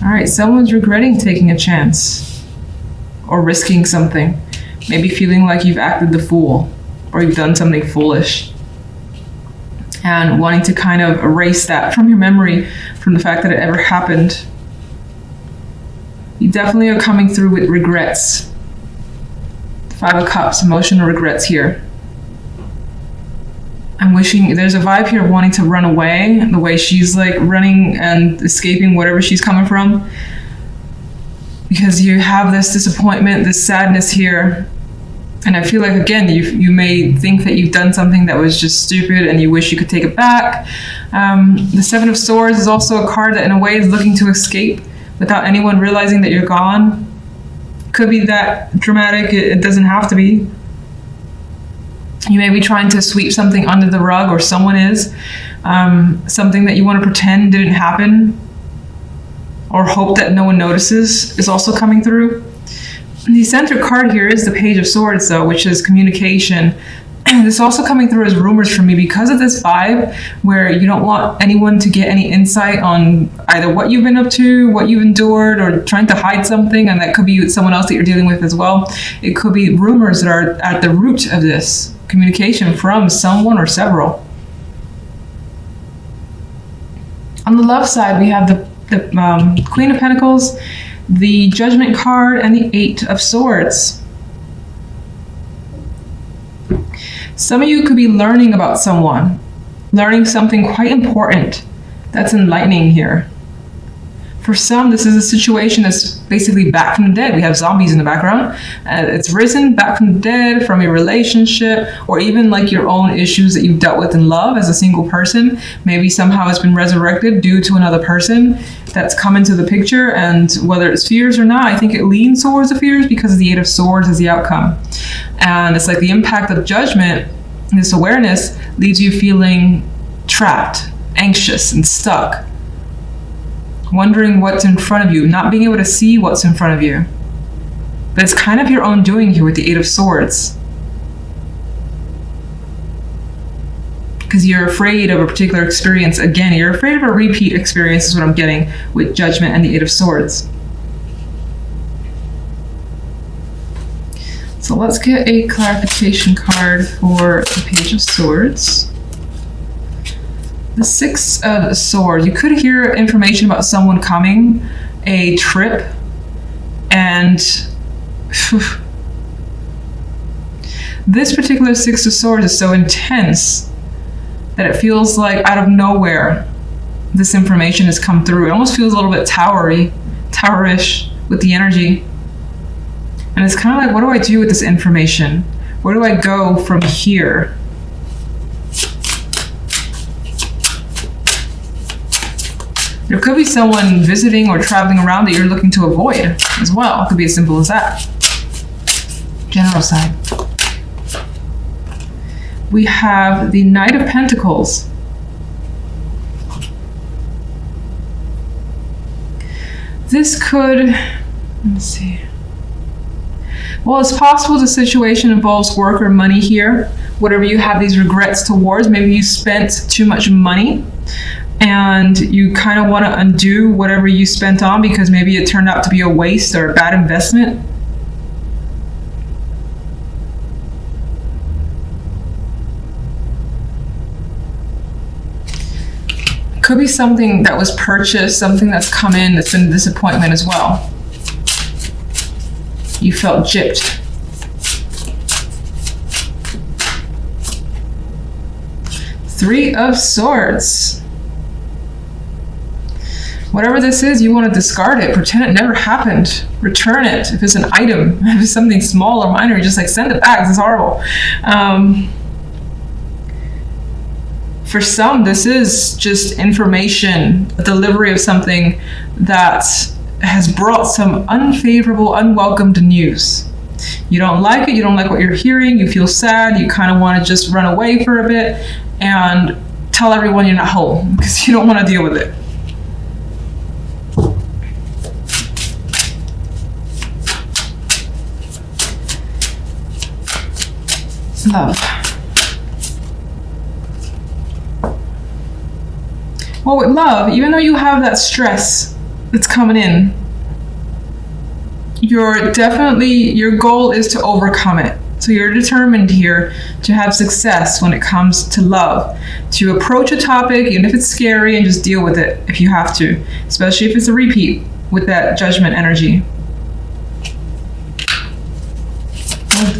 All right, someone's regretting taking a chance or risking something. Maybe feeling like you've acted the fool or you've done something foolish. And wanting to kind of erase that from your memory, from the fact that it ever happened. You definitely are coming through with regrets. 5 of Cups, emotional regrets here. I'm wishing, there's a vibe here of wanting to run away, the way she's like running and escaping whatever she's coming from. Because you have this disappointment, this sadness here. And I feel like, again, you may think that you've done something that was just stupid and you wish you could take it back. The 7 of Swords is also a card that in a way is looking to escape without anyone realizing that you're gone. Could be that dramatic, it doesn't have to be. You may be trying to sweep something under the rug, or someone is. Something that you want to pretend didn't happen, or hope that no one notices, is also coming through. The center card here is the Page of Swords, though, which is communication. This is also coming through as rumors for me because of this vibe where you don't want anyone to get any insight on either what you've been up to, what you've endured, or trying to hide something, and that could be someone else that you're dealing with as well. It could be rumors that are at the root of this communication from someone or several. On the love side, we have the Queen of Pentacles, the Judgment card, and the 8 of Swords. Some of you could be learning about someone, learning something quite important that's enlightening here. For some, this is a situation that's basically back from the dead. We have zombies in the background. It's risen back from the dead, from a relationship, or even like your own issues that you've dealt with in love as a single person. Maybe somehow it's been resurrected due to another person that's come into the picture. And whether it's fears or not, I think it leans towards the fears because the 8 of Swords is the outcome. And it's like the impact of judgment, this awareness, leaves you feeling trapped, anxious, and stuck. Wondering what's in front of you, not being able to see what's in front of you. But it's kind of your own doing here with the 8 of Swords. Because you're afraid of a particular experience. Again, you're afraid of a repeat experience is what I'm getting with Judgment and the 8 of Swords. So let's get a clarification card for the Page of Swords. The 6 of Swords. You could hear information about someone coming, a trip, and this particular 6 of Swords is so intense that it feels like out of nowhere this information has come through. It almost feels a little bit towerish with the energy. And it's kind of like, what do I do with this information? Where do I go from here? There could be someone visiting or traveling around that you're looking to avoid as well. It could be as simple as that. General side. We have the Knight of Pentacles. This could, let's see. Well, it's possible the situation involves work or money here. Whatever you have these regrets towards, maybe you spent too much money and you kind of want to undo whatever you spent on because maybe it turned out to be a waste or a bad investment. Could be something that was purchased, something that's come in that's been a disappointment as well. You felt gypped. Three of Swords. Whatever this is, you want to discard it. Pretend it never happened. Return it. If it's an item, if it's something small or minor, just like send it back. It's horrible. For some, this is just information, a delivery of something that has brought some unfavorable, unwelcomed news. You don't like it, you don't like what you're hearing, you feel sad, you kind of want to just run away for a bit and tell everyone you're not home because you don't want to deal with it. Love. Well, with love, even though you have that stress that's coming in. Your goal is to overcome it. So you're determined here to have success when it comes to love, to approach a topic, even if it's scary, and just deal with it if you have to, especially if it's a repeat with that judgment energy.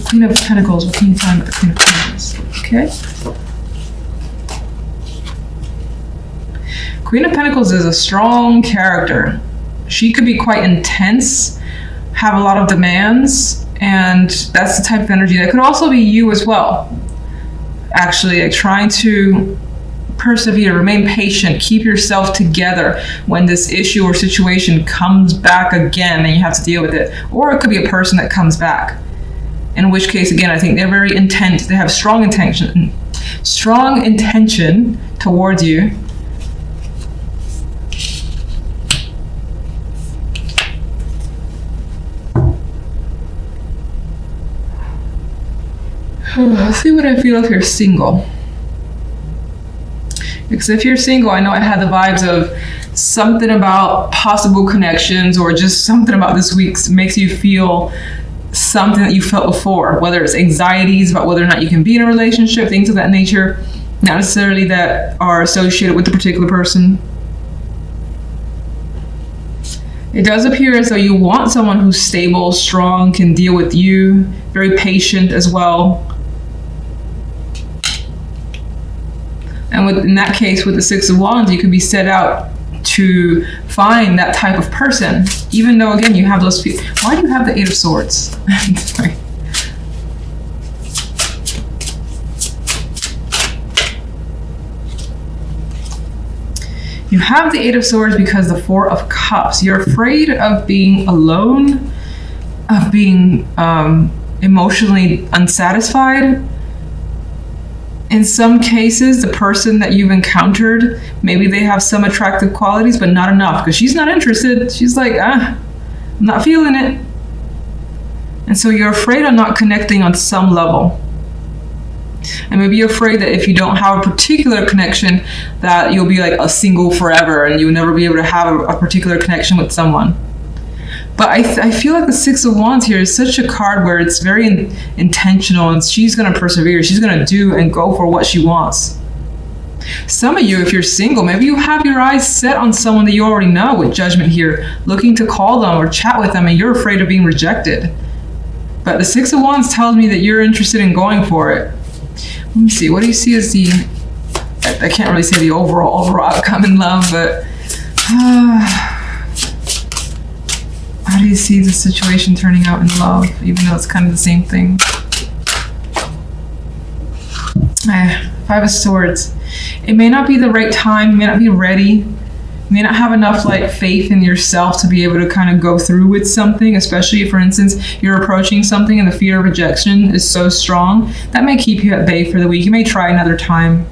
Queen of Pentacles, what can you find about the Queen of Pentacles? Okay. Queen of Pentacles is a strong character. She could be quite intense, have a lot of demands, and that's the type of energy that could also be you as well. Actually, like trying to persevere, remain patient, keep yourself together when this issue or situation comes back again and you have to deal with it. Or it could be a person that comes back. In which case, again, I think they're very intent. They have strong intention towards you. Let's see what I feel if you're single. Because if you're single, I know I had the vibes of something about possible connections, or just something about this week makes you feel something that you felt before, whether it's anxieties about whether or not you can be in a relationship, things of that nature, not necessarily that are associated with the particular person. It does appear as though you want someone who's stable, strong, can deal with you, very patient as well. And in that case, with the Six of Wands, you could be set out to find that type of person, even though, again, you have those people. Why do you have the Eight of Swords? Sorry. You have the Eight of Swords because the Four of Cups. You're afraid of being alone, of being emotionally unsatisfied. In some cases, the person that you've encountered, maybe they have some attractive qualities, but not enough, because she's not interested. She's like, I'm not feeling it. And so you're afraid of not connecting on some level. And maybe you're afraid that if you don't have a particular connection, that you'll be like a single forever and you'll never be able to have a particular connection with someone. But I feel like the Six of Wands here is such a card where it's very intentional, and she's going to persevere. She's going to do and go for what she wants. Some of you, if you're single, maybe you have your eyes set on someone that you already know with Judgment here, looking to call them or chat with them, and you're afraid of being rejected. But the Six of Wands tells me that you're interested in going for it. Let me see. What do you see as the... I can't really say the overall outcome in love, but... how do you see the situation turning out in love, even though it's kind of the same thing? Five of Swords. It may not be the right time. You may not be ready. You may not have enough faith in yourself to be able to kind of go through with something, especially if, for instance, you're approaching something and the fear of rejection is so strong. That may keep you at bay for the week. You may try another time.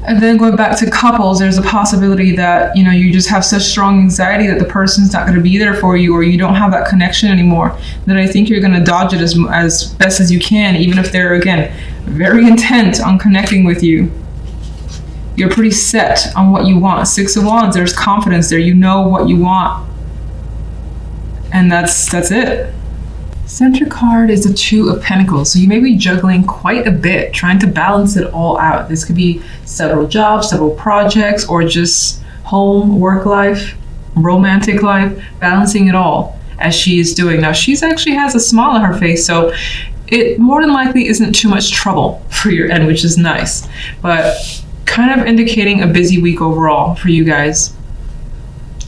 And then going back to couples, there's a possibility that, you just have such strong anxiety that the person's not going to be there for you, or you don't have that connection anymore, that I think you're going to dodge it as best as you can, even if they're, again, very intent on connecting with you. You're pretty set on what you want. Six of Wands, there's confidence there. You know what you want. And that's it. Center card is the Two of Pentacles. So you may be juggling quite a bit, trying to balance it all out. This could be several jobs, several projects, or just home, work life, romantic life, balancing it all as she is doing. Now, she's actually has a smile on her face, so it more than likely isn't too much trouble for your end, which is nice, but kind of indicating a busy week overall for you guys.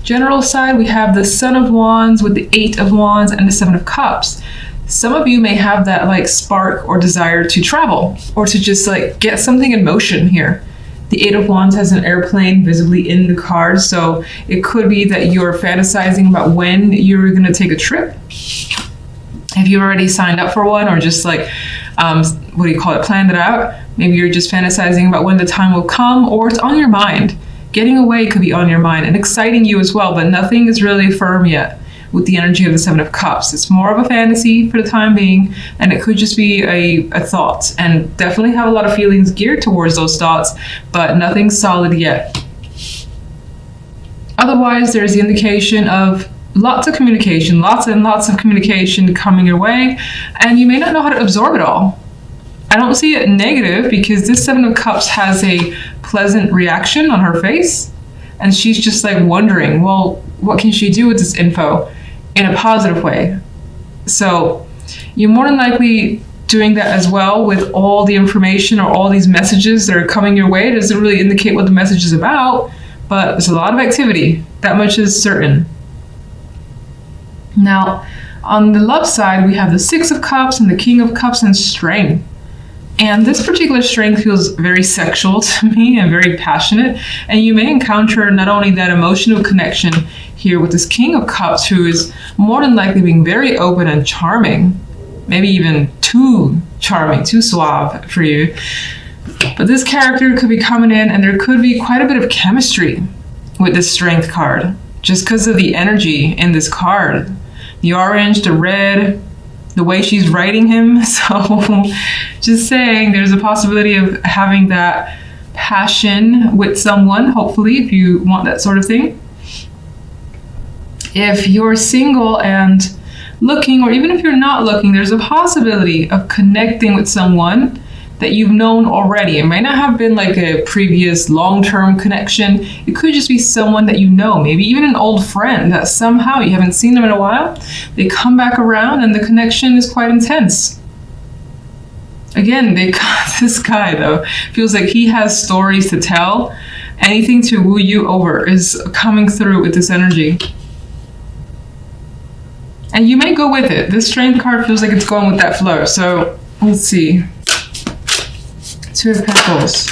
General side, we have the Son of Wands with the Eight of Wands and the Seven of Cups. Some of you may have that spark or desire to travel, or to just get something in motion here. The Eight of Wands has an airplane visibly in the card, so it could be that you're fantasizing about when you're going to take a trip. If you already signed up for one, or just planned it out, maybe you're just fantasizing about when the time will come, or it's on your mind. Getting away could be on your mind and exciting you as well, but nothing is really firm yet. with the energy of the Seven of Cups. It's more of a fantasy for the time being, and it could just be a thought, and definitely have a lot of feelings geared towards those thoughts, but nothing solid yet. Otherwise, there's the indication of lots of communication, lots and lots of communication coming your way, and you may not know how to absorb it all. I don't see it negative because this Seven of Cups has a pleasant reaction on her face, and she's just like wondering, well, what can she do with this info in a positive way? So you're more than likely doing that as well with all the information or all these messages that are coming your way. It doesn't really indicate what the message is about, but there's a lot of activity. That much is certain. Now, on the love side, we have the Six of Cups and the King of Cups and strength. And this particular strength feels very sexual to me and very passionate. And you may encounter not only that emotional connection here with this King of Cups, who is more than likely being very open and charming, maybe even too charming, too suave for you. But this character could be coming in, and there could be quite a bit of chemistry with this strength card, just because of the energy in this card. The orange, the red, the way she's writing him. So just saying, there's a possibility of having that passion with someone, hopefully, if you want that sort of thing. If you're single and looking, or even if you're not looking, there's a possibility of connecting with someone that you've known already. It might not have been like a previous long-term connection. It could just be someone that you know, maybe even an old friend that somehow you haven't seen them in a while. They come back around and the connection is quite intense. Again, this guy though feels like he has stories to tell. Anything to woo you over is coming through with this energy. And you may go with it. This strength card feels like it's going with that flow. So let's see. Two of Pentacles.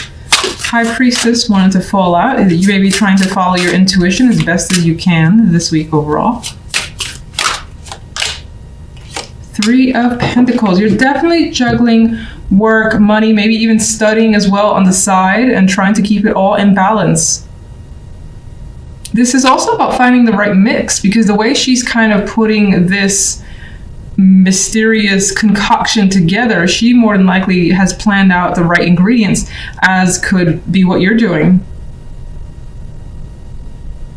High Priestess wanted to fall out. You may be trying to follow your intuition as best as you can this week overall. Three of Pentacles. You're definitely juggling work, money, maybe even studying as well on the side and trying to keep it all in balance. This is also about finding the right mix, because the way she's kind of putting this mysterious concoction together, she more than likely has planned out the right ingredients, as could be what you're doing.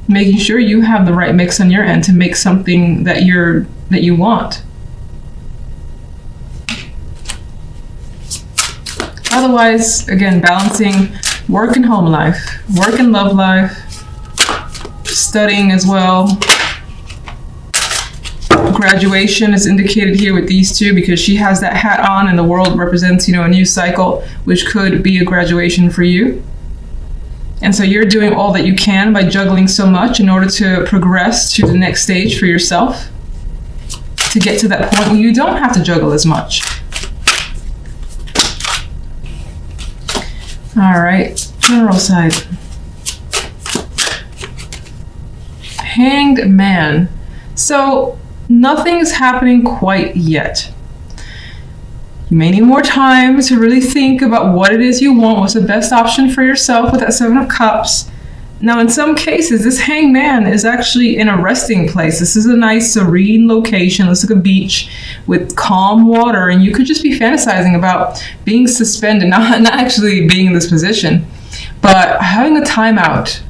Making sure you have the right mix on your end to make something that you want. Otherwise, again, balancing work and home life, work and love life, studying as well. Graduation is indicated here with these two because she has that hat on and the world represents, a new cycle, which could be a graduation for you. And so you're doing all that you can by juggling so much in order to progress to the next stage for yourself, to get to that point where you don't have to juggle as much. All right, general side. Hanged Man. So nothing is happening quite yet. You may need more time to really think about what it is you want, what's the best option for yourself with that Seven of Cups. Now, in some cases, this Hanged Man is actually in a resting place. This is a nice, serene location. Looks like a beach with calm water, and you could just be fantasizing about being suspended, not actually being in this position, but having a timeout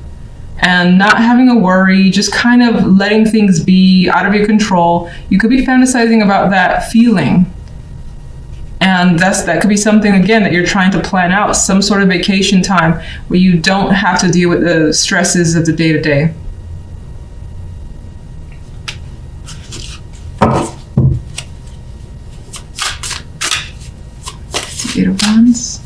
and not having a worry, just kind of letting things be out of your control. You could be fantasizing about that feeling. And that could be something, again, that you're trying to plan out, some sort of vacation time where you don't have to deal with the stresses of the day-to-day. Eight of Wands.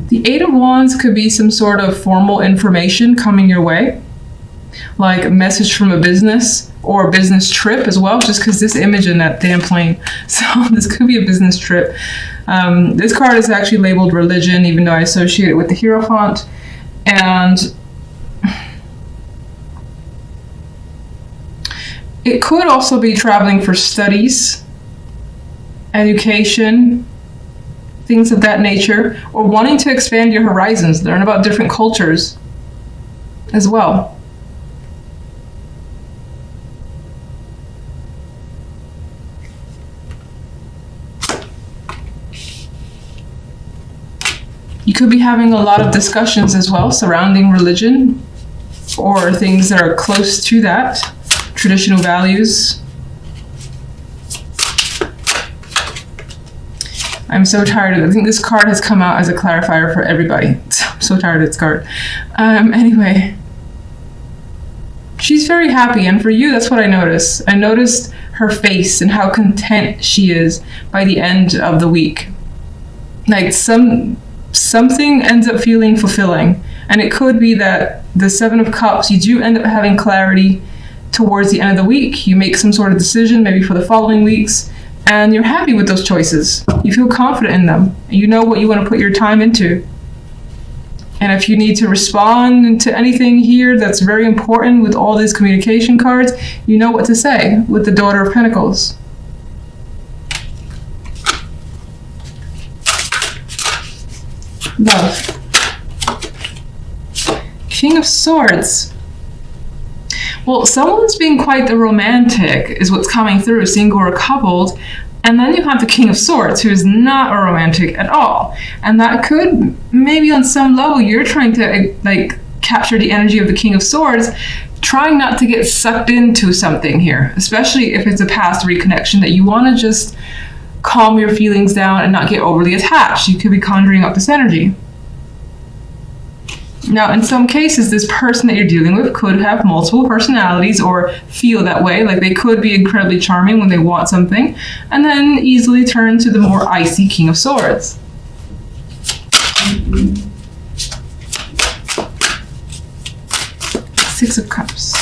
The Eight of Wands could be some sort of formal information coming your way, like a message from a business or a business trip as well, just because this image in that damn plane. So this could be a business trip. This card is actually labeled religion, even though I associate it with the Hierophant. And it could also be traveling for studies, education, things of that nature, or wanting to expand your horizons, learn about different cultures. as well. You could be having a lot of discussions as well surrounding religion or things that are close to that, traditional values. I'm so tired of it. I think this card has come out as a clarifier for everybody. I'm so tired of this card. Anyway, she's very happy, and for you, that's what I noticed. I noticed her face and how content she is by the end of the week. Like something ends up feeling fulfilling, and it could be that the Seven of Cups, you do end up having clarity towards the end of the week. You make some sort of decision maybe for the following weeks, and you're happy with those choices. You feel confident in them. You know what you want to put your time into. And if you need to respond to anything here that's very important with all these communication cards, you know what to say with the Daughter of Pentacles. Love. King of Swords. Well, someone's being quite the romantic is what's coming through, single or coupled. And then you have the King of Swords, who is not a romantic at all. And that could, maybe on some level, you're trying to like capture the energy of the King of Swords, trying not to get sucked into something here, especially if it's a past reconnection that you want to just calm your feelings down and not get overly attached. You could be conjuring up this energy. Now, in some cases, this person that you're dealing with could have multiple personalities or feel that way. Like they could be incredibly charming when they want something, and then easily turn to the more icy King of Swords. Six of Cups.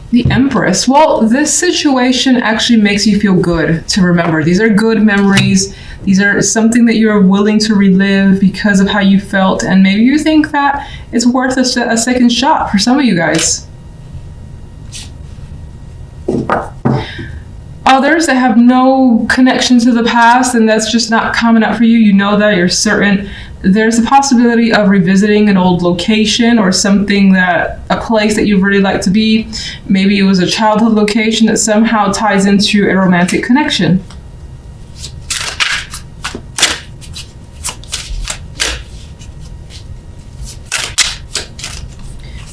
The Empress. Well, this situation actually makes you feel good to remember. These are good memories. These are something that you're willing to relive because of how you felt, and maybe you think that it's worth a second shot for some of you guys. Others that have no connection to the past, and that's just not coming up for you, you know that, you're certain. There's a possibility of revisiting an old location or something that, a place that you'd really like to be. Maybe it was a childhood location that somehow ties into a romantic connection.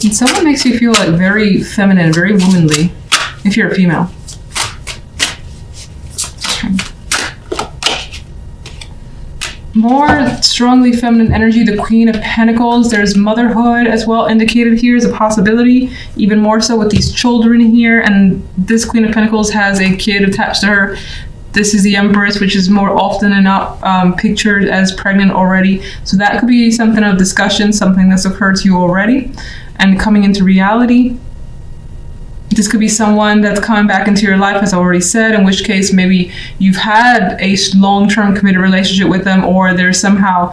And someone makes you feel like very feminine, very womanly, if you're a female. More strongly feminine energy, the Queen of Pentacles. There's motherhood as well indicated here as a possibility, even more so with these children here. And this Queen of Pentacles has a kid attached to her. This is the Empress, which is more often than not pictured as pregnant already. So that could be something of discussion, something that's occurred to you already and coming into reality. This could be someone that's coming back into your life, as I already said, in which case maybe you've had a long-term committed relationship with them, or there's somehow,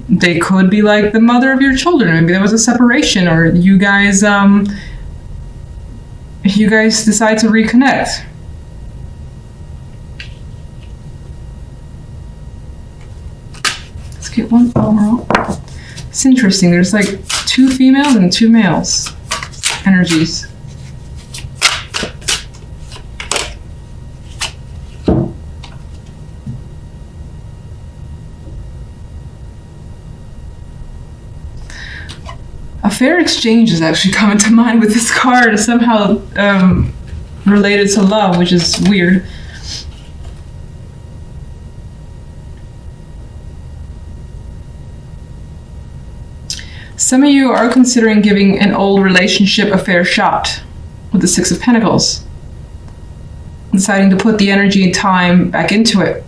they could be like the mother of your children. Maybe there was a separation, or you guys decide to reconnect. Let's get one overall. It's interesting. There's like 2 females and 2 males energies. A fair exchange is actually coming to mind with this card, somehow related to love, which is weird. Some of you are considering giving an old relationship a fair shot with the Six of Pentacles, deciding to put the energy and time back into it.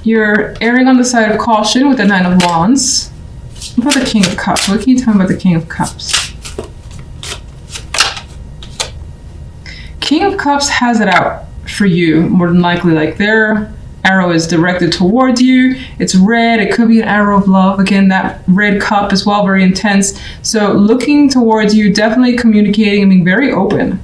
You're erring on the side of caution with the Nine of Wands. What about the King of Cups? What can you tell me about the King of Cups? King of Cups has it out for you, more than likely. Like they're arrow is directed towards you. It's red. It could be an arrow of love. Again, that red cup as well, very intense. So looking towards you, definitely communicating and being very open.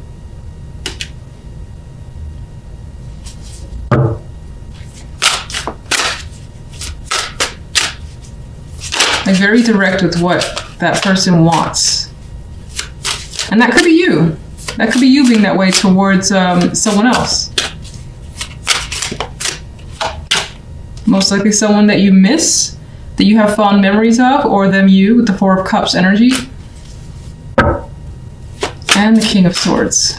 Like very direct with what that person wants. And that could be you. That could be you being that way towards someone else. Most likely someone that you miss, that you have fond memories of, or them you with the Four of Cups energy. And the King of Swords.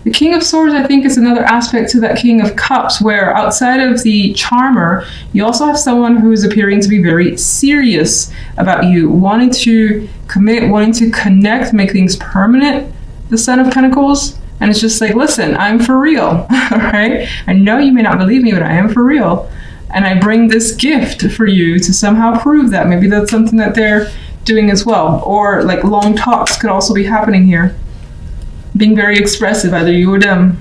The King of Swords, I think, is another aspect to that King of Cups, where outside of the charmer, you also have someone who is appearing to be very serious about you, wanting to commit, wanting to connect, make things permanent, the Son of Pentacles. And it's just like, listen, I'm for real, all right? I know you may not believe me, but I am for real. And I bring this gift for you to somehow prove that. Maybe that's something that they're doing as well. Or like long talks could also be happening here. Being very expressive, either you or them.